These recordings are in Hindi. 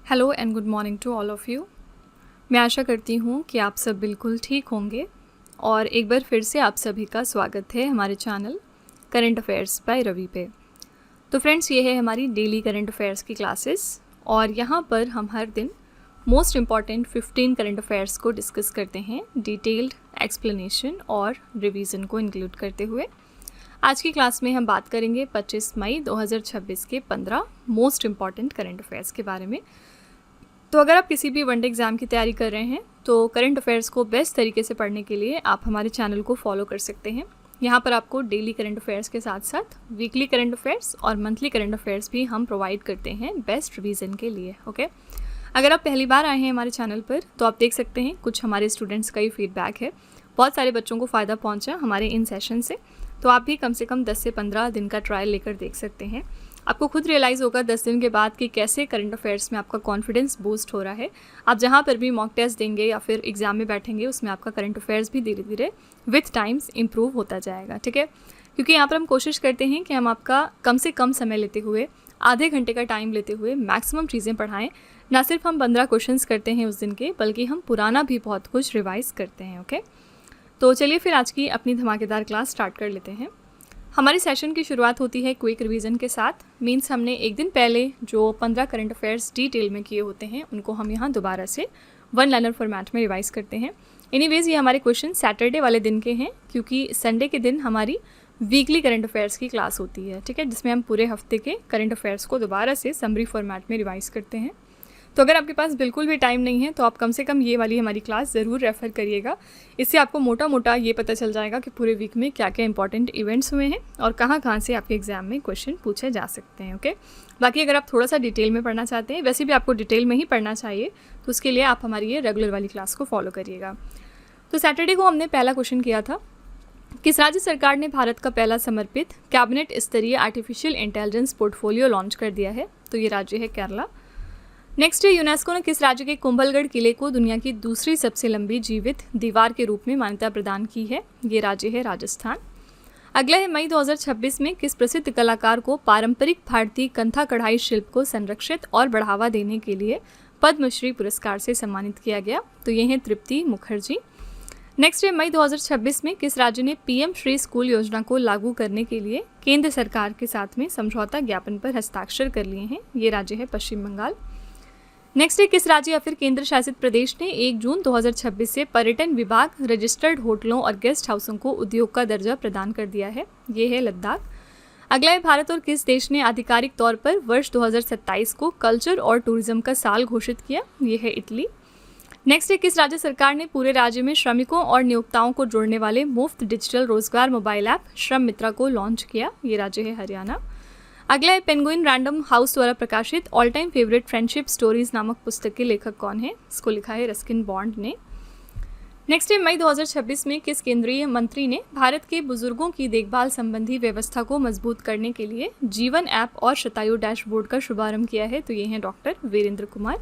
Hello and good morning to all of you. मैं आशा करती हूँ कि आप सब बिल्कुल ठीक होंगे और एक बार फिर से आप सभी का स्वागत है हमारे channel current affairs by Ravi पे। तो फ्रेंड्स, ये है हमारी डेली करंट अफेयर्स की क्लासेस और यहाँ पर हम हर दिन मोस्ट इम्पॉर्टेंट 15 करंट अफेयर्स को डिस्कस करते हैं डिटेल्ड एक्सप्लेनेशन और रिवीजन को इंक्लूड करते हुए। आज की क्लास में हम बात करेंगे 25 मई 2026 के 15 मोस्ट इम्पॉर्टेंट करंट अफेयर्स के बारे में। तो अगर आप किसी भी वनडे एग्ज़ाम की तैयारी कर रहे हैं तो करंट अफेयर्स को बेस्ट तरीके से पढ़ने के लिए आप हमारे चैनल को फॉलो कर सकते हैं। यहाँ पर आपको डेली करंट अफेयर्स के साथ साथ वीकली करंट अफेयर्स और मंथली करंट अफेयर्स भी हम प्रोवाइड करते हैं बेस्ट रिवीजन के लिए। ओके, अगर आप पहली बार आए हैं हमारे चैनल पर तो आप देख सकते हैं कुछ हमारे स्टूडेंट्स का ही फीडबैक है। बहुत सारे बच्चों को फ़ायदा पहुँचा हमारे इन सेशन से, तो आप भी कम से कम 10 से 15 दिन का ट्रायल लेकर देख सकते हैं। आपको खुद रियलाइज़ होगा 10 दिन के बाद कि कैसे करंट अफेयर्स में आपका कॉन्फिडेंस बूस्ट हो रहा है। आप जहाँ पर भी मॉक टेस्ट देंगे या फिर एग्जाम में बैठेंगे उसमें आपका करंट अफेयर्स भी धीरे धीरे विथ टाइम्स इम्प्रूव होता जाएगा। ठीक है, क्योंकि यहाँ पर हम कोशिश करते हैं कि हम आपका कम से कम समय लेते हुए आधे घंटे का टाइम लेते हुए मैक्सिमम चीज़ें पढ़ाएं। ना सिर्फ हम 15 क्वेश्चंस करते हैं उस दिन के, बल्कि हम पुराना भी बहुत कुछ रिवाइज़ करते हैं। ओके, तो चलिए फिर आज की अपनी धमाकेदार क्लास स्टार्ट कर लेते हैं। हमारी सेशन की शुरुआत होती है क्विक रिवीजन के साथ। मींस हमने एक दिन पहले जो 15 करंट अफेयर्स डिटेल में किए होते हैं उनको हम यहाँ दोबारा से वन लाइनर फॉर्मेट में रिवाइज करते हैं। एनीवेज, ये हमारे क्वेश्चन सैटरडे वाले दिन के हैं क्योंकि संडे के दिन हमारी वीकली करंट अफेयर्स की क्लास होती है। ठीक है, जिसमें हम पूरे हफ्ते के करंट अफेयर्स को दोबारा से समरी फॉर्मेट में रिवाइज करते हैं। तो अगर आपके पास बिल्कुल भी टाइम नहीं है तो आप कम से कम ये वाली हमारी क्लास ज़रूर रेफ़र करिएगा। इससे आपको मोटा मोटा ये पता चल जाएगा कि पूरे वीक में क्या क्या इंपॉर्टेंट इवेंट्स हुए हैं और कहाँ कहाँ से आपके एग्जाम में क्वेश्चन पूछे जा सकते हैं। ओके, बाकी अगर आप थोड़ा सा डिटेल में पढ़ना चाहते हैं, वैसे भी आपको डिटेल में ही पढ़ना चाहिए, तो उसके लिए आप हमारी ये रेगुलर वाली क्लास को फॉलो करिएगा। तो सैटरडे को हमने पहला क्वेश्चन किया था, किस राज्य सरकार ने भारत का पहला समर्पित कैबिनेट स्तरीय आर्टिफिशियल इंटेलिजेंस पोर्टफोलियो लॉन्च कर दिया है? तो ये राज्य है केरला। नेक्स्ट है, यूनेस्को ने किस राज्य के कुंभलगढ़ किले को दुनिया की दूसरी सबसे लंबी जीवित दीवार के रूप में मान्यता प्रदान की है? ये राज्य है राजस्थान। अगला है, मई 2026 में किस प्रसिद्ध कलाकार को पारंपरिक भारतीय कंथा कढ़ाई शिल्प को संरक्षित और बढ़ावा देने के लिए पद्मश्री पुरस्कार से सम्मानित किया गया? तो ये हैं तृप्ति मुखर्जी। नेक्स्ट है, मई 2026 में किस राज्य ने पीएम श्री स्कूल योजना को लागू करने के लिए केंद्र सरकार के साथ में समझौता ज्ञापन पर हस्ताक्षर कर लिए हैं? ये राज्य है पश्चिम बंगाल। नेक्स्ट है, किस राज्य या फिर केंद्र शासित प्रदेश ने 1 जून 2026 से पर्यटन विभाग रजिस्टर्ड होटलों और गेस्ट हाउसों को उद्योग का दर्जा प्रदान कर दिया है? ये है लद्दाख। अगला है, भारत और किस देश ने आधिकारिक तौर पर वर्ष 2027 को कल्चर और टूरिज्म का साल घोषित किया? ये है इटली। नेक्स्ट है, किस राज्य सरकार ने पूरे राज्य में श्रमिकों और नियोक्ताओं को जोड़ने वाले मुफ्त डिजिटल रोजगार मोबाइल ऐप श्रम मित्रा को लॉन्च किया? ये राज्य है हरियाणा। अगला है, पेंगुइन रैंडम हाउस द्वारा प्रकाशित all time favourite friendship stories नामक पुस्तक के लेखक कौन है? इसको लिखा है रस्किन बॉन्ड ने। नेक्स्ट है, मई 2026 में किस केंद्रीय मंत्री ने भारत के बुजुर्गों की देखभाल संबंधी व्यवस्था को मजबूत करने के लिए जीवन ऐप और शतायु डैशबोर्ड का शुभारंभ किया है? तो ये हैं डॉक्टर वीरेंद्र कुमार।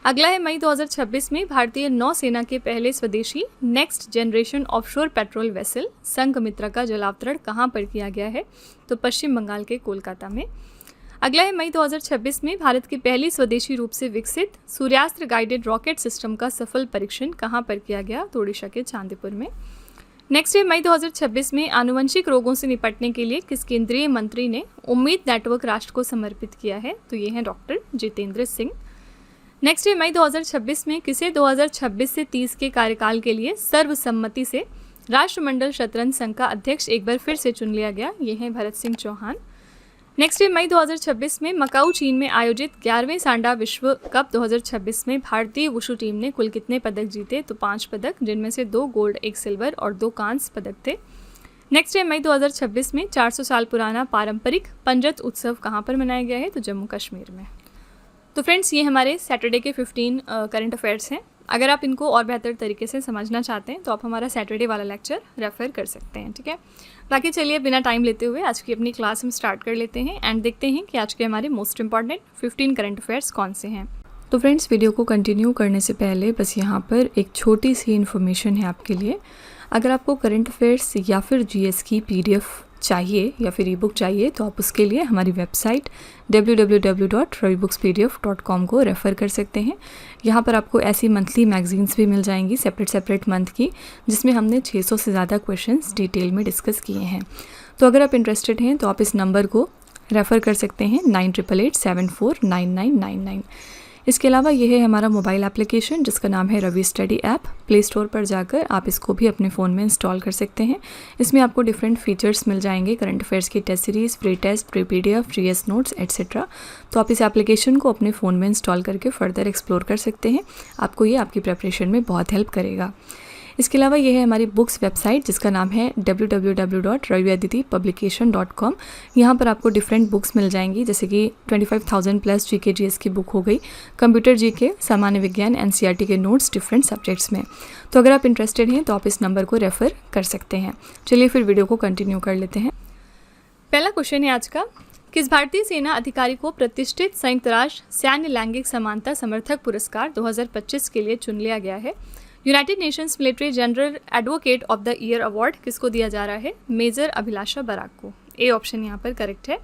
अगला है, मई 2026 में भारतीय नौसेना के पहले स्वदेशी next generation offshore patrol vessel Sanghamitra का जलावतरण कहाँ पर किया गया है? तो पश्चिम बंगाल के कोलकाता में। अगला है, मई 2026 में भारत की पहली स्वदेशी रूप से विकसित सूर्यास्त्र गाइडेड रॉकेट सिस्टम का सफल परीक्षण कहाँ पर किया गया? तो ओडिशा के चांदीपुर में। नेक्स्ट है, मई 2026 में आनुवंशिक रोगों से निपटने के लिए किस केंद्रीय मंत्री ने उम्मीद नेटवर्क राष्ट्र को समर्पित किया है? तो ये हैं डॉक्टर जितेंद्र सिंह। नेक्स्ट है, मई 2026 में किसे 2026 से 30 के कार्यकाल के लिए सर्वसम्मति से राष्ट्रमंडल शतरंज संघ का अध्यक्ष एक बार फिर से चुन लिया गया? ये हैं भरत सिंह चौहान। नेक्स्ट है, मई 2026 में मकाऊ चीन में आयोजित 11वें सांडा विश्व कप 2026 में भारतीय वुशु टीम ने कुल कितने पदक जीते? तो 5 पदक, जिनमें से 2 गोल्ड, 1 सिल्वर और 2 कांस्य पदक थे। नेक्स्ट है, मई 2026 में 400 साल पुराना पारंपरिक पंजत उत्सव कहाँ पर मनाया गया है? तो जम्मू कश्मीर में। तो फ्रेंड्स, ये हमारे सैटरडे के 15 करंट अफेयर्स हैं। अगर आप इनको और बेहतर तरीके से समझना चाहते हैं तो आप हमारा सैटरडे वाला लेक्चर रेफ़र कर सकते हैं। ठीक है, बाकी चलिए बिना टाइम लेते हुए आज की अपनी क्लास हम स्टार्ट कर लेते हैं एंड देखते हैं कि आज के हमारे मोस्ट इंपॉर्टेंट 15 करंट अफेयर्स कौन से हैं। तो फ्रेंड्स, वीडियो को कंटिन्यू करने से पहले बस यहाँ पर एक छोटी सी इन्फॉर्मेशन है आपके लिए। अगर आपको करंट अफेयर्स या फिर जीएस की PDF चाहिए या फिर ई बुक चाहिए तो आप उसके लिए हमारी वेबसाइट www.ravibooks.pdf.com को रेफ़र कर सकते हैं। यहाँ पर आपको ऐसी मंथली मैगजीन्स भी मिल जाएंगी सेपरेट मंथ की, जिसमें हमने 600 से ज़्यादा क्वेश्चंस डिटेल में डिस्कस किए हैं। तो अगर आप इंटरेस्टेड हैं तो आप इस नंबर को रेफ़र कर सकते हैं 9888749999। इसके अलावा ये है हमारा मोबाइल एप्लीकेशन जिसका नाम है Ravi study app. Play store पर जाकर आप इसको भी अपने फ़ोन में इंस्टॉल कर सकते हैं। इसमें आपको डिफरेंट फीचर्स मिल जाएंगे, करंट अफेयर्स की test series, pre test, pre PDF, GS notes etcetera. तो आप इस एप्लीकेशन को अपने फ़ोन में इंस्टॉल करके फर्दर एक्सप्लोर कर सकते हैं। आपको ये आपकी प्रिपरेशन में बहुत हेल्प करेगा। इसके अलावा ये है हमारी बुक्स वेबसाइट जिसका नाम है www.raviaditipublication.com। यहाँ पर आपको डिफरेंट बुक्स मिल जाएंगी, जैसे कि 25,000+ GK GS की बुक हो गई, कंप्यूटर GK, सामान्य विज्ञान, NCERT के नोट्स डिफरेंट सब्जेक्ट्स में। तो अगर आप इंटरेस्टेड हैं तो आप इस नंबर को रेफ़र कर सकते हैं। चलिए फिर वीडियो को कंटिन्यू कर लेते हैं। पहला क्वेश्चन है आज का, किस भारतीय सेना अधिकारी को प्रतिष्ठित संयुक्त राष्ट्र सैन्य लैंगिक समानता समर्थक पुरस्कार 2025 के लिए चुन लिया गया है? United Nations military general advocate of the year award किसको दिया जा रहा है? मेजर अभिलाषा बराक को। ए ऑप्शन यहाँ पर करेक्ट है।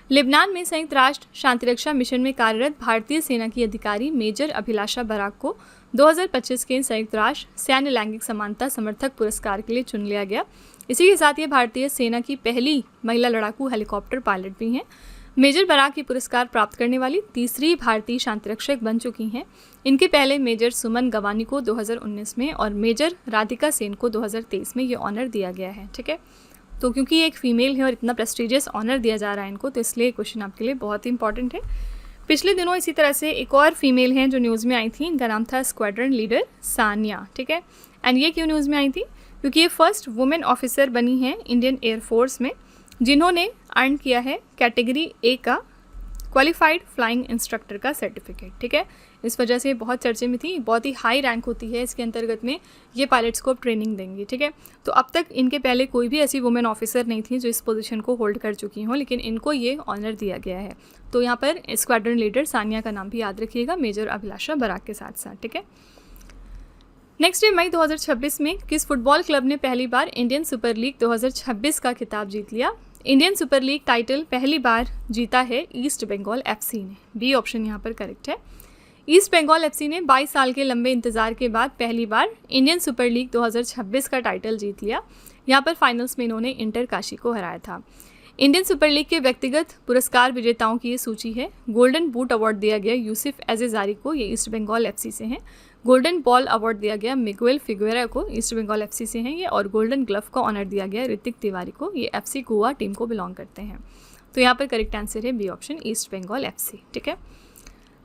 लेबनान में संयुक्त राष्ट्र शांतिरक्षा मिशन में कार्यरत भारतीय सेना की अधिकारी मेजर अभिलाषा बराक को 2025 के संयुक्त राष्ट्र सैन्य लैंगिक समानता समर्थक पुरस्कार के लिए चुन लिया गया। इसी के साथ ये भारतीय सेना की पहली महिला लड़ाकू हेलीकॉप्टर पायलट भी हैं। मेजर बराक ये पुरस्कार प्राप्त करने वाली तीसरी भारतीय शांतिरक्षक बन चुकी हैं। इनके पहले मेजर सुमन गवानी को 2019 में और मेजर राधिका सेन को 2023 में ये ऑनर दिया गया है। ठीक है, तो क्योंकि ये एक फीमेल है और इतना प्रेस्टिजियस ऑनर दिया जा रहा है इनको, तो इसलिए क्वेश्चन आपके लिए बहुत ही इंपॉर्टेंट है। पिछले दिनों इसी तरह से एक और फीमेल हैं जो न्यूज़ में आई थी, इनका नाम था स्क्वाड्रन लीडर सानिया। ठीक है, एंड ये क्यों न्यूज़ में आई थी? क्योंकि ये फर्स्ट वुमेन ऑफिसर बनी हैं इंडियन एयरफोर्स में जिन्होंने अर्न किया है कैटेगरी A का क्वालिफाइड फ्लाइंग इंस्ट्रक्टर का सर्टिफिकेट। ठीक है, इस वजह से बहुत चर्चे में थी। बहुत ही हाई रैंक होती है इसके अंतर्गत में, ये पायलट्स को ट्रेनिंग देंगी। ठीक है, तो अब तक इनके पहले कोई भी ऐसी वुमेन ऑफिसर नहीं थी जो इस पोजीशन को होल्ड कर चुकी हों, लेकिन इनको ये ऑनर दिया गया है। तो यहाँ पर स्क्वाड्रन लीडर सानिया का नाम भी याद रखिएगा मेजर अभिलाषा बराक के साथ साथ। ठीक है, नेक्स्ट है मई 2026 में किस फुटबॉल क्लब ने पहली बार इंडियन सुपर लीग 2026 का खिताब जीत लिया? इंडियन सुपर लीग टाइटल पहली बार जीता है ईस्ट बंगाल FC ने। बी ऑप्शन यहाँ पर करेक्ट है। ईस्ट बंगाल FC ने 22 साल के लंबे इंतजार के बाद पहली बार इंडियन सुपर लीग 2026 का टाइटल जीत लिया। यहाँ पर फाइनल्स में इन्होंने इंटर काशी को हराया था। इंडियन सुपर लीग के व्यक्तिगत पुरस्कार विजेताओं की ये सूची है। गोल्डन बूट अवार्ड दिया गया यूसुफ एज़ेजारी को, ये ईस्ट बंगाल FC से हैं। गोल्डन बॉल अवार्ड दिया गया मिगुएल फिगुएरा को, ईस्ट बंगाल FC से हैं ये। और गोल्डन ग्लव का ऑनर दिया गया ऋतिक तिवारी को, ये FC गोवा टीम को बिलोंग करते हैं। तो यहाँ पर करेक्ट आंसर है B option East Bengal FC। ठीक है,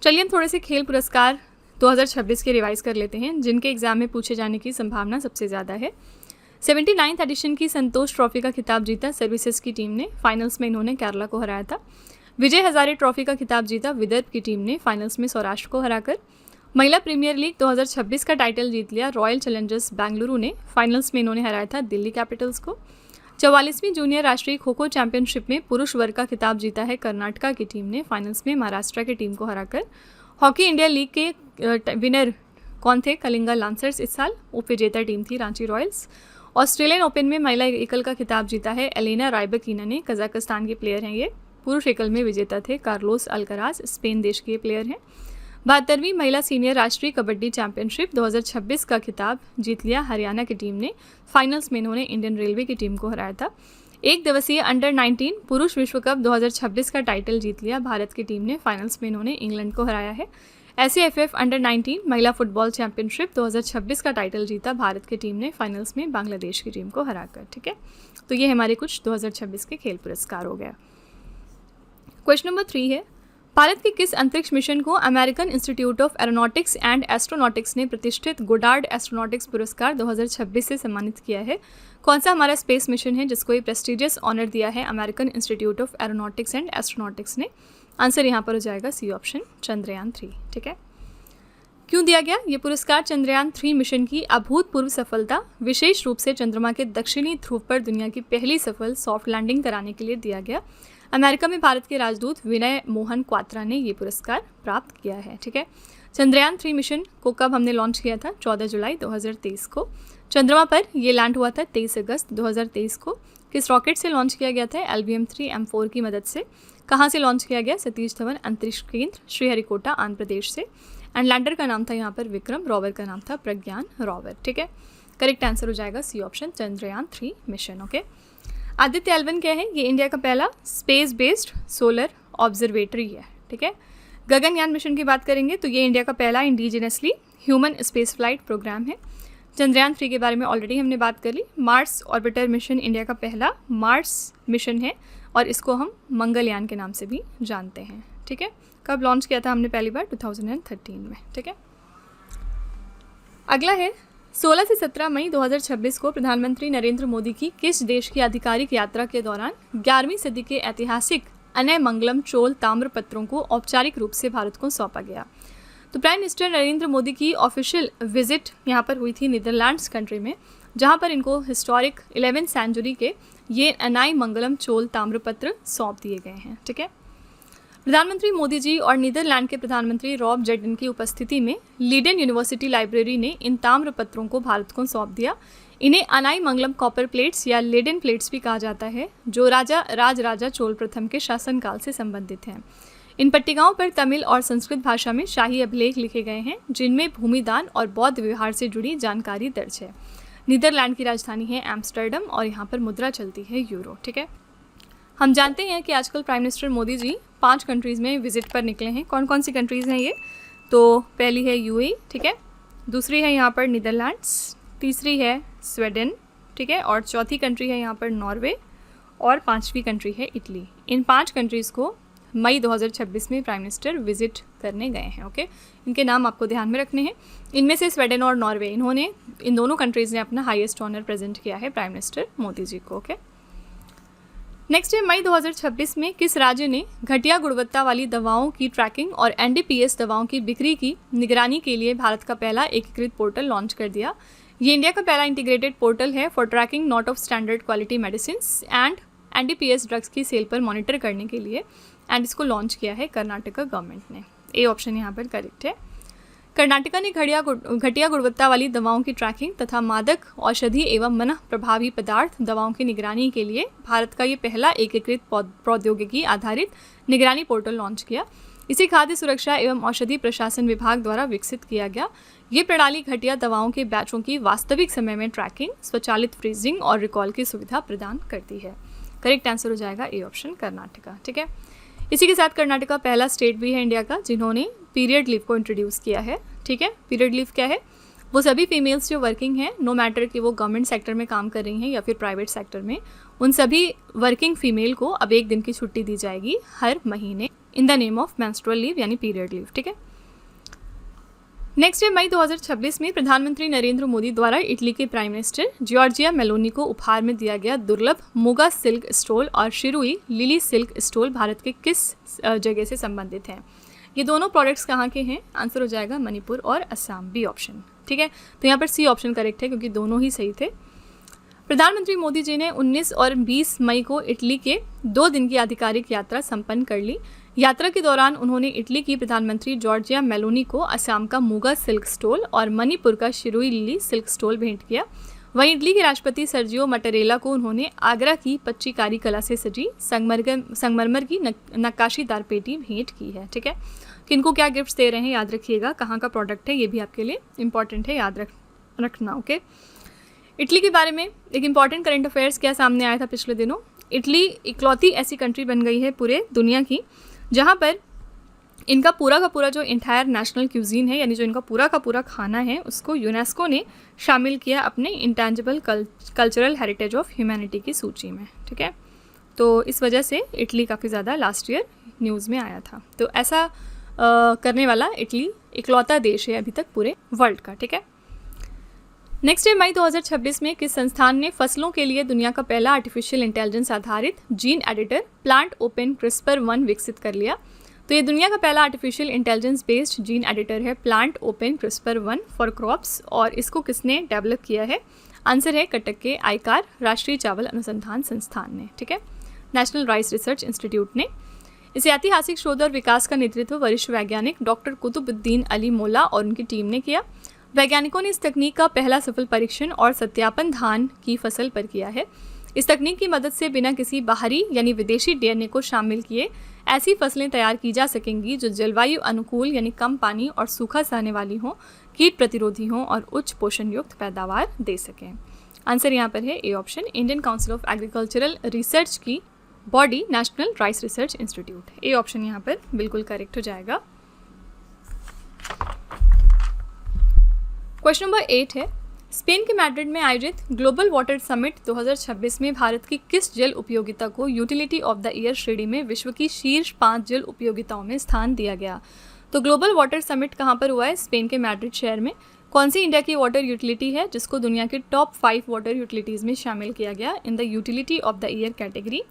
चलिए हम थोड़े से खेल पुरस्कार 2026 के रिवाइज कर लेते हैं जिनके एग्जाम में पूछे जाने की संभावना सबसे ज़्यादा है। 79th एडिशन की संतोष ट्रॉफी का खिताब जीता सर्विसेज की टीम ने, फाइनल्स में इन्होंने केरला को हराया था। विजय हजारे ट्रॉफी का खिताब जीता विदर्भ की टीम ने, फाइनल्स में सौराष्ट्र को हराकर। महिला प्रीमियर लीग 2026 का टाइटल जीत लिया रॉयल चैलेंजर्स बेंगलुरु ने, फाइनल्स में इन्होंने हराया था दिल्ली कैपिटल्स को। 44वीं जूनियर राष्ट्रीय खो खो चैंपियनशिप में पुरुष वर्ग का खिताब जीता है कर्नाटका की टीम ने, फाइनल्स में महाराष्ट्र की टीम को हराकर। हॉकी इंडिया लीग के विनर कौन थे? कलिंगा लांसर्स इस साल। उप विजेता टीम थी रांची रॉयल्स। ऑस्ट्रेलियन ओपन में महिला एकल का खिताब जीता है एलेना राइबकिना ने, कजाकिस्तान के प्लेयर हैं ये। पुरुष एकल में विजेता थे कार्लोस अल्कराज, स्पेन देश के प्लेयर हैं। 72वीं महिला सीनियर राष्ट्रीय कबड्डी चैंपियनशिप 2026 का खिताब जीत लिया हरियाणा की टीम ने, फाइनल्स में इन्होंने इंडियन रेलवे की टीम को हराया था। एक दिवसीय अंडर 19 पुरुष विश्व कप 2026 का टाइटल जीत लिया भारत की टीम ने, फाइनल्स में इन्होंने इंग्लैंड को हराया है। SAFF अंडर 19 महिला फुटबॉल चैंपियनशिप 2026 का टाइटल जीता भारत की टीम ने, फाइनल्स में बांग्लादेश की टीम को हराकर। ठीक है, तो ये हमारे कुछ 2026 के खेल पुरस्कार हो गया। क्वेश्चन नंबर 3 है, भारत के किस अंतरिक्ष मिशन को American institute of aeronautics and astronautics ने प्रतिष्ठित गोडार्ड एस्ट्रोनॉटिक्स पुरस्कार 2026 से सम्मानित किया है? कौन सा हमारा स्पेस मिशन है जिसको ये प्रेस्टिजियस ऑनर दिया है American institute of aeronautics and astronautics ने? आंसर यहाँ पर हो जाएगा सी ऑप्शन, चंद्रयान 3। ठीक है, क्यों दिया गया ये पुरस्कार? चंद्रयान 3 मिशन की अभूतपूर्व सफलता, विशेष रूप से चंद्रमा के दक्षिणी ध्रुव पर दुनिया की पहली सफल सॉफ्ट लैंडिंग कराने के लिए दिया गया। अमेरिका में भारत के राजदूत विनय मोहन क्वात्रा ने ये पुरस्कार प्राप्त किया है। ठीक है, चंद्रयान 3 मिशन को कब हमने लॉन्च किया था? 14 जुलाई 2023 को। चंद्रमा पर ये लैंड हुआ था 23 अगस्त 2023 को। किस रॉकेट से लॉन्च किया गया था? LVM-3 M4 की मदद से। कहाँ से लॉन्च किया गया? सतीश धवन अंतरिक्ष केंद्र, श्रीहरिकोटा, आंध्र प्रदेश से। एंड लैंडर का नाम था यहाँ पर विक्रम, रोवर का नाम था प्रज्ञान रोवर। ठीक है, करेक्ट आंसर हो जाएगा C option, Chandrayaan three mission. Okay, Aditya L1 क्या है? ये इंडिया का पहला स्पेस बेस्ड सोलर ऑब्जर्वेटरी है। ठीक है, गगनयान मिशन की बात करेंगे तो ये इंडिया का पहला indigenously human space flight programme है। चंद्रयान-3 के बारे में ऑलरेडी हमने बात कर ली। मार्स ऑर्बिटर मिशन इंडिया का पहला मार्स मिशन है और इसको हम मंगलयान के नाम से भी जानते हैं। ठीक है, कब लॉन्च किया था हमने पहली बार? 2013 में। ठीक है, अगला है 16 से 17 मई 2026 को प्रधानमंत्री नरेंद्र मोदी की किस देश की आधिकारिक यात्रा के दौरान 11वीं सदी के ऐतिहासिक अनयमंगलम चोल ताम्रपत्रों को औपचारिक रूप से भारत को सौंपा गया? तो प्राइम मिनिस्टर नरेंद्र मोदी की ऑफिशियल विजिट यहाँ पर हुई थी नीदरलैंड्स कंट्री में, जहाँ पर इनको हिस्टोरिक 11th सेंचुरी के ये अनायमंगलम चोल ताम्रपत्र सौंप दिए गए हैं। ठीक है, प्रधानमंत्री मोदी जी और नीदरलैंड के प्रधानमंत्री रॉब जेटन की उपस्थिति में लीडेन यूनिवर्सिटी लाइब्रेरी ने इन ताम्रपत्रों को भारत को सौंप दिया। इन्हें अनायमंगलम कॉपर प्लेट्स या लेडेन प्लेट्स भी कहा जाता है, जो राजा चोल प्रथम के शासनकाल से संबंधित हैं। इन पट्टिकाओं पर तमिल और संस्कृत भाषा में शाही अभिलेख लिखे गए हैं, जिनमें भूमिदान और बौद्ध विहार से जुड़ी जानकारी दर्ज है। नीदरलैंड की राजधानी है एम्स्टर्डम और यहाँ पर मुद्रा चलती है यूरो। ठीक है, हम जानते हैं कि आजकल prime minister Modi ji 5 countries में विजिट पर निकले हैं। कौन कौन सी कंट्रीज़ हैं ये? तो पहली है UAE, ठीक है, दूसरी है यहाँ पर नीदरलैंड्स, तीसरी है स्वीडन, ठीक है, और चौथी कंट्री है यहाँ पर नॉर्वे, और 5वीं कंट्री है इटली। इन 5 कंट्रीज़ को मई 2026 में प्राइम मिनिस्टर विजिट करने गए हैं। ओके, इनके नाम आपको ध्यान में रखने हैं। इनमें से स्वीडन और नॉर्वे, इन दोनों कंट्रीज़ ने अपना हाईएस्ट ऑनर प्रेजेंट किया है प्राइम मिनिस्टर मोदी जी को। ओके, नेक्स्ट है मई 2026 में किस राज्य ने घटिया गुणवत्ता वाली दवाओं की ट्रैकिंग और NDPS दवाओं की बिक्री की निगरानी के लिए भारत का पहला एकीकृत पोर्टल लॉन्च कर दिया? ये इंडिया का पहला इंटीग्रेटेड पोर्टल है for tracking not of standard quality medicines and NDPS drugs की सेल पर मॉनिटर करने के लिए, एंड इसको लॉन्च किया है कर्नाटका गवर्नमेंट ने। ए ऑप्शन यहाँ पर करेक्ट है। कर्नाटका ने घटिया गुणवत्ता वाली दवाओं की ट्रैकिंग तथा मादक औषधि एवं मन प्रभावी पदार्थ दवाओं की निगरानी के लिए भारत का ये पहला एकीकृत प्रौद्योगिकी आधारित निगरानी पोर्टल लॉन्च किया। इसे खाद्य सुरक्षा एवं औषधि प्रशासन विभाग द्वारा विकसित किया गया। ये प्रणाली घटिया दवाओं के बैचों की वास्तविक समय में ट्रैकिंग, स्वचालित फ्रीजिंग और रिकॉल की सुविधा प्रदान करती है। करेक्ट आंसर हो जाएगा ए ऑप्शन, कर्नाटका। ठीक है, इसी के साथ कर्नाटका पहला स्टेट भी है इंडिया का जिन्होंने पीरियड लीव को इंट्रोड्यूस किया है। ठीक है, पीरियड लीव क्या है? वो सभी फीमेल्स जो वर्किंग हैं, नो मैटर कि वो गवर्नमेंट सेक्टर में काम कर रही हैं या फिर प्राइवेट सेक्टर में, उन सभी वर्किंग फीमेल को अब 1 दिन की छुट्टी दी जाएगी हर महीने in the name of menstrual leave यानी पीरियड लीव। ठीक है, नेक्स्ट है मई 2026 में प्रधानमंत्री नरेंद्र मोदी द्वारा इटली के प्राइम मिनिस्टर जॉर्जिया मेलोनी को उपहार में दिया गया दुर्लभ मूगा सिल्क स्टोल और Shirui lily silk stole Bharat के किस जगह से संबंधित हैं? ये दोनों प्रोडक्ट्स कहाँ के हैं? आंसर हो जाएगा मणिपुर और असम, बी ऑप्शन। ठीक है, तो यहाँ पर सी ऑप्शन करेक्ट है क्योंकि दोनों ही सही थे। प्रधानमंत्री मोदी जी ने 19 और 20 मई को इटली के 2 दिन की आधिकारिक यात्रा संपन्न कर ली। यात्रा के दौरान उन्होंने इटली की प्रधानमंत्री जॉर्जिया मेलोनी को असम का मूगा सिल्क स्टोल और मणिपुर का शिरुई लिली सिल्क स्टोल भेंट किया। वहीं इटली के राष्ट्रपति सर्जियो मटेरेला को उन्होंने आगरा की पच्चीकारी कला से सजी संगमरमर की नक्काशीदार पेटी भेंट की है। ठीक है, किनको क्या गिफ्ट्स दे रहे हैं याद रखिएगा, कहाँ का प्रोडक्ट है ये भी आपके लिए इंपॉर्टेंट है, याद रखना। ओके, इटली के बारे में एक इंपॉर्टेंट करंट अफेयर्स क्या सामने आया था पिछले दिनों? इटली इकलौती ऐसी कंट्री बन गई है पूरे दुनिया की जहाँ पर इनका पूरा का पूरा जो इंटायर नेशनल क्यूजीन है, यानी जो इनका पूरा का पूरा खाना है, उसको यूनेस्को ने शामिल किया अपने intangible cultural heritage of humanity की सूची में। ठीक है, तो इस वजह से इटली काफ़ी ज़्यादा लास्ट ईयर न्यूज़ में आया था। तो ऐसा करने वाला इटली इकलौता देश है अभी तक पूरे वर्ल्ड का। ठीक है, नेक्स्ट है मई 2026 में किस संस्थान ने फसलों के लिए दुनिया का पहला आर्टिफिशियल इंटेलिजेंस आधारित gene editor plant open CRISPR-1 विकसित कर लिया? तो ये दुनिया का पहला artificial intelligence based gene editor है plant open CRISPR-1 for crops, और इसको किसने डेवलप किया है? आंसर है कटक के आईकार राष्ट्रीय चावल अनुसंधान संस्थान ने। ठीक है, नेशनल राइस रिसर्च इंस्टीट्यूट ने। इस ऐतिहासिक शोध और विकास का नेतृत्व वरिष्ठ वैज्ञानिक डॉक्टर कुतुबुद्दीन अली मोला और उनकी टीम ने किया। वैज्ञानिकों ने इस तकनीक का पहला सफल परीक्षण और सत्यापन धान की फसल पर किया है। इस तकनीक की मदद से बिना किसी बाहरी यानी विदेशी डीएनए को शामिल किए ऐसी फसलें तैयार की जा सकेंगी जो जलवायु अनुकूल यानी कम पानी और सूखा सहने वाली हों, कीट प्रतिरोधी हों और उच्च पोषण युक्त पैदावार दे सकें। आंसर यहाँ पर है A option, Indian Council of Agricultural Research की body national rice research institute. A option यहाँ पर बिल्कुल करेक्ट हो जाएगा। क्वेश्चन नंबर 8 है, स्पेन के मैड्रिड में आयोजित ग्लोबल वाटर समिट 2026 में भारत की किस जल उपयोगिता को यूटिलिटी ऑफ द ईयर श्रेणी में विश्व की शीर्ष 5 जल उपयोगिताओं में स्थान दिया गया? तो ग्लोबल वाटर समिट कहाँ पर हुआ है? स्पेन के मैड्रिड शहर में। कौन सी इंडिया की वाटर यूटिलिटी है जिसको दुनिया के टॉप 5 वाटर यूटिलिटीज़ में शामिल किया गया in the utility of the year category?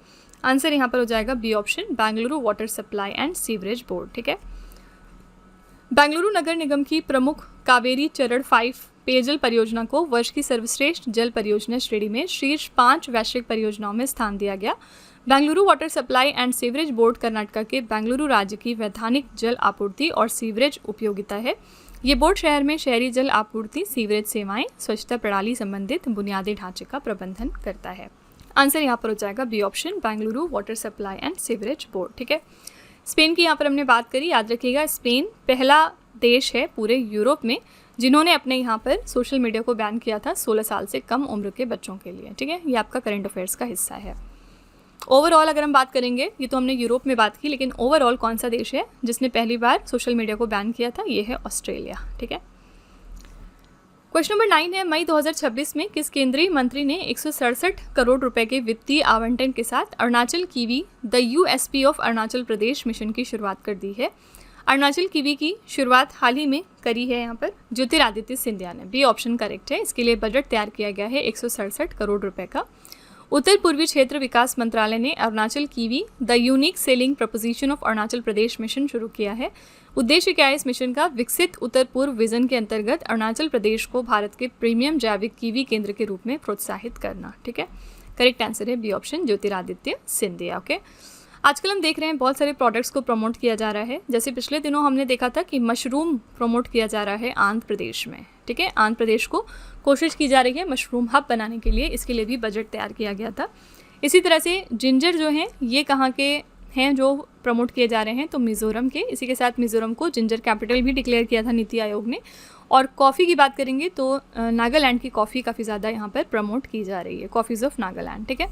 Answer यहाँ पर हो जाएगा B option, Bengaluru water supply and sewerage board. ठीक है, बेंगलुरु नगर निगम की प्रमुख कावेरी चरण 5 पेयजल परियोजना को वर्ष की सर्वश्रेष्ठ जल परियोजना श्रेणी में शीर्ष 5 वैश्विक परियोजनाओं में स्थान दिया गया। Bengaluru water supply and sewerage board Karnataka के बेंगलुरु राज्य की वैधानिक जल आपूर्ति और सीवरेज उपयोगिता है। ये बोर्ड शहर में शहरी जल आपूर्ति, सीवरेज सेवाएं, स्वच्छता प्रणाली संबंधित बुनियादी ढांचे का प्रबंधन करता है। आंसर यहाँ पर हो जाएगा B option, Bengaluru water supply and sewerage board. ठीक है, स्पेन की यहाँ पर हमने बात करी, याद रखिएगा स्पेन पहला देश है पूरे यूरोप में जिन्होंने अपने यहाँ पर सोशल मीडिया को बैन किया था 16 साल से कम उम्र के बच्चों के लिए। ठीक है, ये आपका करंट अफेयर्स का हिस्सा है। ओवरऑल अगर हम बात करेंगे, ये तो हमने यूरोप में बात की, लेकिन ओवरऑल कौन सा देश है जिसने पहली बार सोशल मीडिया को बैन किया था? ये है ऑस्ट्रेलिया। ठीक है, क्वेश्चन नंबर 9 है, मई 2026 में किस केंद्रीय मंत्री ने 167 करोड़ रुपए के वित्तीय आवंटन के साथ Arunachal kiwi the USP of Arunachal Pradesh mission की शुरुआत कर दी है? अरुणाचल कीवी की शुरुआत हाल ही में करी है यहाँ पर ज्योतिरादित्य सिंधिया ने। बी ऑप्शन करेक्ट है। इसके लिए बजट तैयार किया गया है 167 करोड़ रुपए का। उत्तर पूर्वी क्षेत्र विकास मंत्रालय ने Arunachal kiwi the unique selling preposition of Arunachal Pradesh mission शुरू किया है। उद्देश्य क्या है इस मिशन का? विकसित उत्तर पूर्व विजन के अंतर्गत अरुणाचल प्रदेश को भारत के प्रीमियम जैविक कीवी केंद्र के रूप में प्रोत्साहित करना। ठीक है, करेक्ट आंसर है B option, Jyotiraditya Scindia. Okay, आजकल हम देख रहे हैं बहुत सारे प्रोडक्ट्स को प्रमोट किया जा रहा है। जैसे पिछले दिनों हमने देखा था कि मशरूम प्रमोट किया जा रहा है आंध्र प्रदेश में। ठीक है, आंध्र प्रदेश को कोशिश की जा रही है मशरूम हब बनाने के लिए, इसके लिए भी बजट तैयार किया गया था। इसी तरह से जिंजर जो हैं ये कहाँ के हैं जो प्रमोट किए जा रहे हैं? तो मिज़ोरम के। इसी के साथ मिज़ोरम को जिंजर कैपिटल भी डिक्लेयर किया था नीति आयोग ने। और कॉफ़ी की बात करेंगे तो नागालैंड की कॉफ़ी काफ़ी ज़्यादा यहाँ पर प्रमोट की जा रही है, कॉफ़ीज़ ऑफ नागालैंड। ठीक है,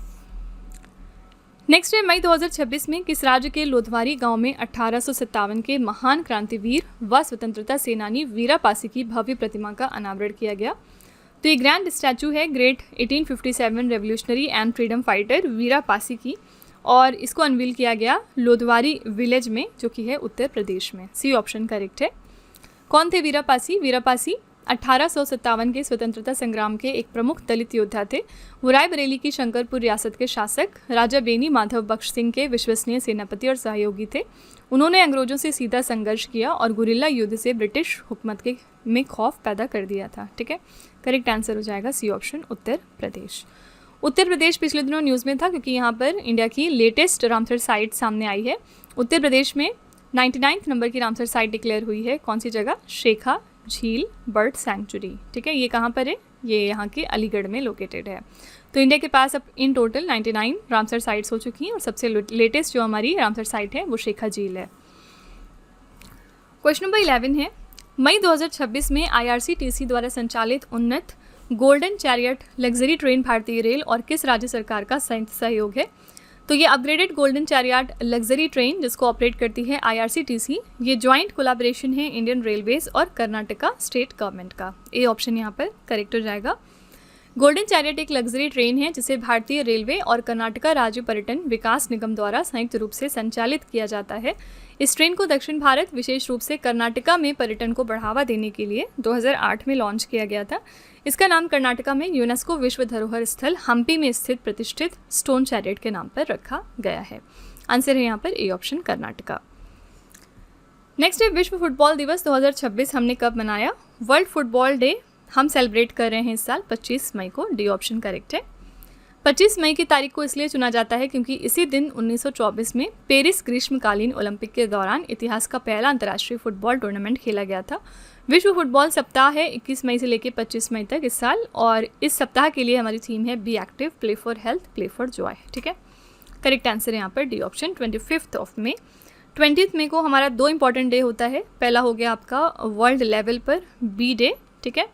नेक्स्ट है, मई 2026 में किस राज्य के लोधवारी गांव में 1857 के महान क्रांतिवीर व स्वतंत्रता सेनानी वीरा पासी की भव्य प्रतिमा का अनावरण किया गया? तो ये ग्रैंड स्टैचू है great 1857 revolutionary and freedom fighter Veera Pasi की, और इसको अनवील किया गया लोधवारी विलेज में जो कि है उत्तर प्रदेश में। सी ऑप्शन करेक्ट है। कौन थे वीरा पासी? वीरा पासी 1857 के स्वतंत्रता संग्राम के एक प्रमुख दलित योद्धा थे। वो रायबरेली की शंकरपुर रियासत के शासक राजा बेनी माधव बख्श सिंह के विश्वसनीय सेनापति और सहयोगी थे। उन्होंने अंग्रेजों से सीधा संघर्ष किया और गुरिल्ला युद्ध से ब्रिटिश हुकूमत के में खौफ पैदा कर दिया था। ठीक है, करेक्ट आंसर हो जाएगा सी ऑप्शन, उत्तर प्रदेश। उत्तर प्रदेश पिछले दिनों न्यूज़ में था क्योंकि यहाँ पर इंडिया की लेटेस्ट रामसर साइट सामने आई है। उत्तर प्रदेश में 99 नंबर की रामसर साइट डिक्लेयर हुई है। कौन सी जगह? शेखा झील बर्ड सैंक्चुरी। ठीक है, ये कहाँ पर है? ये यहाँ के अलीगढ़ में लोकेटेड है। तो इंडिया के पास अब इन टोटल 99 रामसर साइट्स हो चुकी हैं और सबसे लेटेस्ट जो हमारी रामसर साइट है वो शेखा झील है। क्वेश्चन नंबर 11 है, मई 2026 में IRCTC द्वारा संचालित उन्नत गोल्डन चैरियट लग्जरी ट्रेन भारतीय रेल और किस राज्य सरकार का संयुक्त सहयोग है? तो ये upgraded golden chariot luxury train जिसको ऑपरेट करती है IRCTC, ये ज्वाइंट कोलैबोरेशन है इंडियन रेलवेज और कर्नाटका स्टेट गवर्नमेंट का। ए ऑप्शन यहाँ पर करेक्ट हो जाएगा। गोल्डन चैरियट एक लग्जरी ट्रेन है जिसे भारतीय रेलवे और कर्नाटका राज्य पर्यटन विकास निगम द्वारा संयुक्त रूप से संचालित किया जाता है। इस ट्रेन को दक्षिण भारत, विशेष रूप से कर्नाटका में पर्यटन को बढ़ावा देने के लिए 2008 में लॉन्च किया गया था। इसका नाम कर्नाटका में यूनेस्को विश्व धरोहर स्थल हम्पी में स्थित प्रतिष्ठित स्टोन चैरियट के नाम पर रखा गया है। आंसर है यहाँ पर ए ऑप्शन, कर्नाटका। नेक्स्ट है, विश्व फुटबॉल दिवस 2026 हमने कब मनाया? वर्ल्ड फुटबॉल डे हम सेलिब्रेट कर रहे हैं इस साल 25 मई को। डी ऑप्शन करेक्ट है। 25 मई की तारीख को इसलिए चुना जाता है क्योंकि इसी दिन 1924 में पेरिस ग्रीष्मकालीन ओलंपिक के दौरान इतिहास का पहला अंतर्राष्ट्रीय फुटबॉल टूर्नामेंट खेला गया था। विश्व फुटबॉल सप्ताह है 21 मई से लेकर 25 मई तक इस साल, और इस सप्ताह के लिए हमारी थीम है be active, play for health, play for Joy. ठीक है, करेक्ट आंसर है यहाँ पर डी ऑप्शन 25 ऑफ मई। 20 मई को हमारा 2 इंपॉर्टेंट डे होता है। पहला हो गया आपका वर्ल्ड लेवल पर बी डे, ठीक है,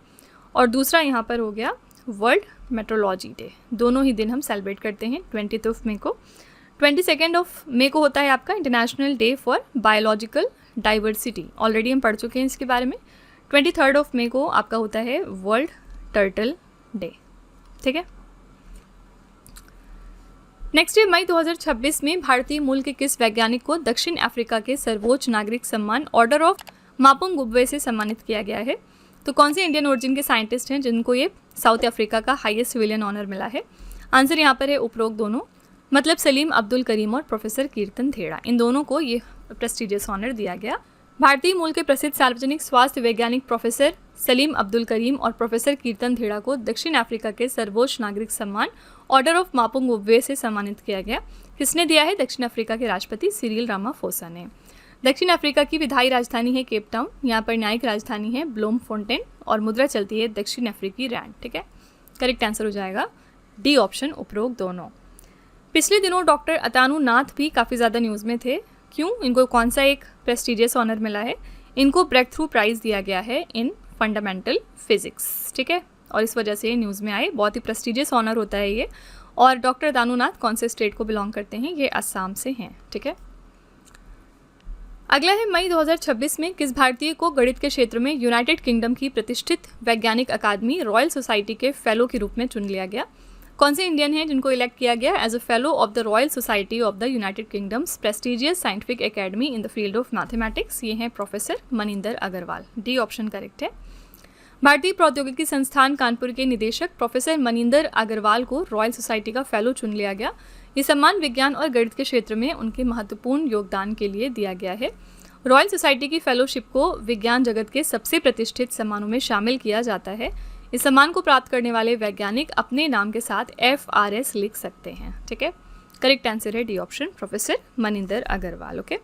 और दूसरा यहाँ पर हो गया वर्ल्ड मेट्रोलॉजी डे। दोनों ही दिन हम सेलिब्रेट करते हैं 20 ऑफ मई को। 22 ऑफ मई को होता है आपका international day for biological diversity, already हम पढ़ चुके हैं इसके बारे में। 23 ऑफ मई को आपका होता है वर्ल्ड टर्टल डे। ठीक है, नेक्स्ट ईयर मई 2026 में भारतीय मूल के किस वैज्ञानिक को दक्षिण अफ्रीका के सर्वोच्च नागरिक सम्मान ऑर्डर ऑफ मापुंग गुब्वे से सम्मानित किया गया है? तो कौन से इंडियन ओरिजिन के साइंटिस्ट हैं जिनको ये साउथ अफ्रीका का हाईएस्ट सिविलियन ऑनर मिला है? आंसर यहाँ पर है उपरोक्त दोनों, मतलब सलीम अब्दुल करीम और प्रोफेसर कीर्तन थेड़ा। इन दोनों को ये प्रेस्टिजियस ऑनर दिया गया। भारतीय मूल के प्रसिद्ध सार्वजनिक स्वास्थ्य वैज्ञानिक प्रोफेसर सलीम अब्दुल करीम और प्रोफेसर कीर्तन थेड़ा को दक्षिण अफ्रीका के सर्वोच्च नागरिक सम्मान ऑर्डर ऑफ मापुंग गुब्वे से सम्मानित किया गया। किसने दिया है? दक्षिण अफ्रीका के राष्ट्रपति सिरिल रामाफोसा ने। दक्षिण अफ्रीका की विधायी राजधानी है केप टाउन, यहाँ पर न्यायिक राजधानी है ब्लूमफोंटेन और मुद्रा चलती है दक्षिण अफ्रीकी रैंड। ठीक है, करेक्ट आंसर हो जाएगा डी ऑप्शन उपरोक्त दोनों। पिछले दिनों डॉक्टर अतानु नाथ भी काफ़ी ज़्यादा न्यूज़ में थे। क्यों? इनको कौन सा एक प्रेस्टिजियस ऑनर मिला है? इनको ब्रेक थ्रू प्राइज़ दिया गया है इन फंडामेंटल फिजिक्स। ठीक है, और इस वजह से ये न्यूज़ में आए। बहुत ही प्रेस्टिजियस ऑनर होता है ये। और डॉक्टर अतानु नाथ कौन से स्टेट को बिलोंग करते हैं? ये असम से हैं। ठीक है, अगला है मई 2026 में किस भारतीय को गणित के क्षेत्र में यूनाइटेड किंगडम की प्रतिष्ठित वैज्ञानिक अकादमी रॉयल सोसाइटी के फेलो के रूप में चुन लिया गया? कौन से इंडियन हैं जिनको इलेक्ट किया गया as a fellow of the royal society of the United Kingdom's prestigious scientific academy in the field of mathematics? ये हैं professor Manindra Agrawal. D option correct है। भारतीय प्रौद्योगिकी संस्थान कानपुर के निदेशक प्रोफेसर मनिंदर अग्रवाल को रॉयल सोसाइटी का फेलो चुन लिया गया। ये सम्मान विज्ञान और गणित के क्षेत्र में उनके महत्वपूर्ण योगदान के लिए दिया गया है। रॉयल सोसाइटी की फेलोशिप को विज्ञान जगत के सबसे प्रतिष्ठित सम्मानों में शामिल किया जाता है। इस सम्मान को प्राप्त करने वाले वैज्ञानिक अपने नाम के साथ FRS लिख सकते हैं। ठीक है, करेक्ट आंसर है D option professor Manindra Agrawal. Okay,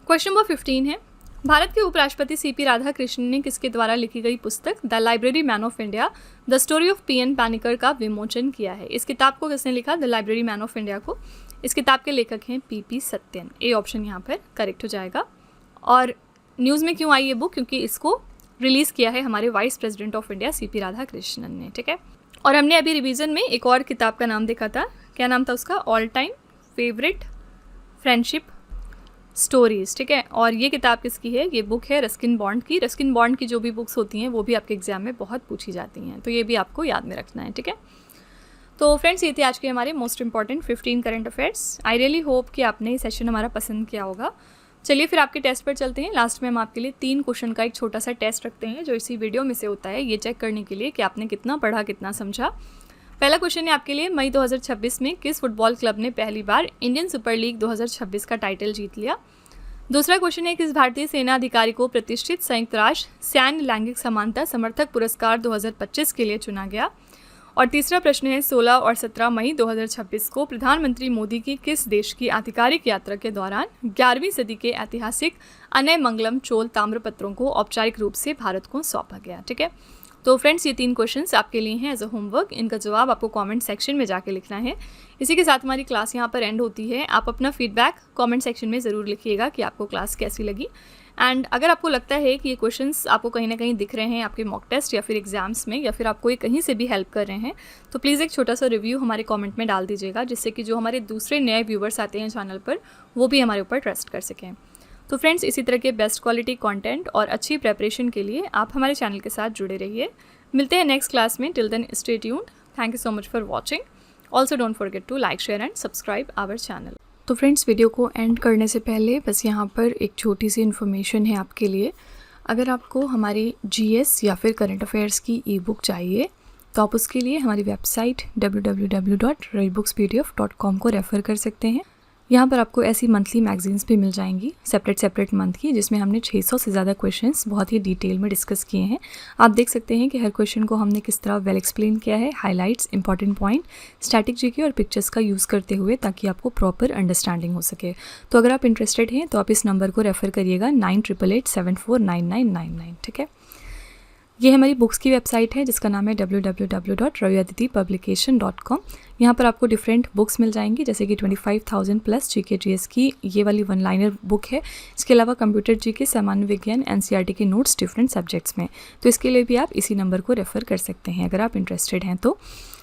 question number 15 है, भारत के उपराष्ट्रपति CP राधाकृष्णन ने किसके द्वारा लिखी गई पुस्तक the library man of India the story of PN पैनिकर का विमोचन किया है? इस किताब को किसने लिखा? The library man of India को। इस किताब के लेखक हैं PP सत्यन। ए ऑप्शन यहाँ पर करेक्ट हो जाएगा। और न्यूज़ में क्यों आई ये बुक? क्योंकि इसको रिलीज़ किया है हमारे vice president of India CP Radhakrishnan ने। ठीक है, और हमने अभी रिवीजन में एक और किताब का नाम देखा था। क्या नाम था उसका? All time favourite friendship stories. ठीक है, और ये किताब किसकी है? ये बुक है रस्किन बॉन्ड की। रस्किन बॉन्ड की जो भी बुक्स होती हैं वो भी आपके एग्जाम में बहुत पूछी जाती हैं, तो ये भी आपको याद में रखना है। ठीक है, तो फ्रेंड्स ये थे आज के हमारे most important 15 current affairs. I really hope कि आपने ये सेशन हमारा पसंद किया होगा। चलिए फिर आपके टेस्ट पर चलते हैं। लास्ट में हम आपके लिए 3 क्वेश्चन का एक छोटा सा टेस्ट रखते हैं जो इसी वीडियो में से होता है, ये चेक करने के लिए कि आपने कितना पढ़ा, कितना समझा। पहला क्वेश्चन है आपके लिए, मई 2026 में किस फुटबॉल क्लब ने पहली बार इंडियन सुपर लीग 2026 का टाइटल जीत लिया? दूसरा क्वेश्चन है, किस भारतीय सेना अधिकारी को प्रतिष्ठित संयुक्त राष्ट्र सैन्य लैंगिक समानता समर्थक पुरस्कार 2025 के लिए चुना गया? और तीसरा प्रश्न है, 16 और 17 मई 2026 को प्रधानमंत्री मोदी की किस देश की आधिकारिक यात्रा के दौरान 11वीं सदी के ऐतिहासिक अनयमंगलम चोल ताम्रपत्रों को औपचारिक रूप से भारत को सौंपा गया? ठीक है, तो फ्रेंड्स ये 3 क्वेश्चंस आपके लिए हैं एज अ होमवर्क। इनका जवाब आपको कमेंट सेक्शन में जाके लिखना है। इसी के साथ हमारी क्लास यहाँ पर एंड होती है। आप अपना फीडबैक कमेंट सेक्शन में ज़रूर लिखिएगा कि आपको क्लास कैसी लगी। एंड अगर आपको लगता है कि ये क्वेश्चंस आपको कहीं ना कहीं दिख रहे हैं आपके मॉक टेस्ट या फिर एग्जाम्स में, या फिर आपको ये कहीं से भी हेल्प कर रहे हैं, तो प्लीज़ एक छोटा सा रिव्यू हमारे कमेंट में डाल दीजिएगा, जिससे कि जो हमारे दूसरे नए व्यूवर्स आते हैं चैनल पर वो भी हमारे ऊपर ट्रस्ट कर सकें। तो फ्रेंड्स इसी तरह के बेस्ट क्वालिटी कंटेंट और अच्छी प्रेपरेशन के लिए आप हमारे चैनल के साथ जुड़े रहिए। मिलते हैं नेक्स्ट क्लास में। Till then stay tuned. Thank you so much for watching. Also don't forget to like, share and subscribe our channel. तो फ्रेंड्स वीडियो को एंड करने से पहले बस यहाँ पर एक छोटी सी इन्फॉर्मेशन है आपके लिए। अगर आपको हमारी GS या फिर करंट अफेयर्स की ई बुक चाहिए तो आप उसके लिए हमारी वेबसाइट www.redbookspdf.com को रेफ़र कर सकते हैं, यहाँ पर आपको ऐसी मंथली मैगजीन्स भी मिल जाएंगी सेपरेट मंथ की, जिसमें हमने 600 से ज़्यादा क्वेश्चंस बहुत ही डिटेल में डिस्कस किए हैं। आप देख सकते हैं कि हर क्वेश्चन को हमने किस तरह वेल एक्सप्लेन किया है, highlights, important point, static GK और पिक्चर्स का यूज़ करते हुए, ताकि आपको प्रॉपर अंडरस्टैंडिंग हो सके। तो अगर आप इंटरेस्टेड हैं तो आप इस नंबर को रेफ़र करिएगा 9888749999, ठीक है। ये हमारी बुक्स की वेबसाइट है जिसका नाम है www.raviaditipublication.com। यहाँ पर आपको डिफरेंट बुक्स मिल जाएंगी, जैसे कि 25,000 प्लस जीके जीएस की ये वाली 1 लाइनर बुक है। इसके अलावा कंप्यूटर जीके, सामान्य विज्ञान, एनसीईआरटी के नोट्स डिफरेंट सब्जेक्ट्स में। तो इसके लिए भी आप इसी नंबर को रेफ़र कर सकते हैं अगर आप इंटरेस्टेड हैं तो।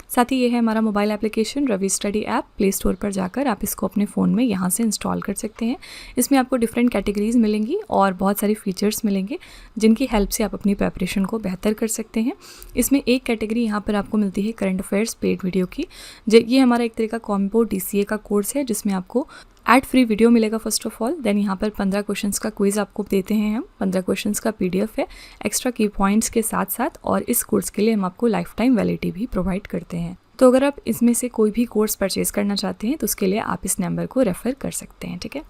साथ ही ये है हमारा mobile application Ravi study app. Play store पर जाकर आप इसको अपने फ़ोन में यहाँ से इंस्टॉल कर सकते हैं। इसमें आपको डिफरेंट कैटेगरीज़ मिलेंगी और बहुत सारे फीचर्स मिलेंगे जिनकी हेल्प से आप अपनी प्रिपरेशन को बेहतर कर सकते हैं। इसमें एक कैटेगरी यहाँ पर आपको मिलती है करंट अफेयर्स पेड वीडियो की। ये हमारा एक तरह का कॉम्बो DCA का कोर्स है जिसमें आपको एड फ्री वीडियो मिलेगा फर्स्ट ऑफ ऑल। देन यहाँ पर 15 क्वेश्चंस का क्विज़ आपको देते हैं हम। 15 क्वेश्चंस का PDF है एक्स्ट्रा की पॉइंट्स के साथ साथ, और इस कोर्स के लिए हम आपको लाइफ टाइम वैलिडिटी भी प्रोवाइड करते हैं। तो अगर आप इसमें से कोई भी कोर्स परचेज़ करना चाहते हैं तो उसके लिए आप इस नंबर को रेफ़र कर सकते हैं, ठीक है।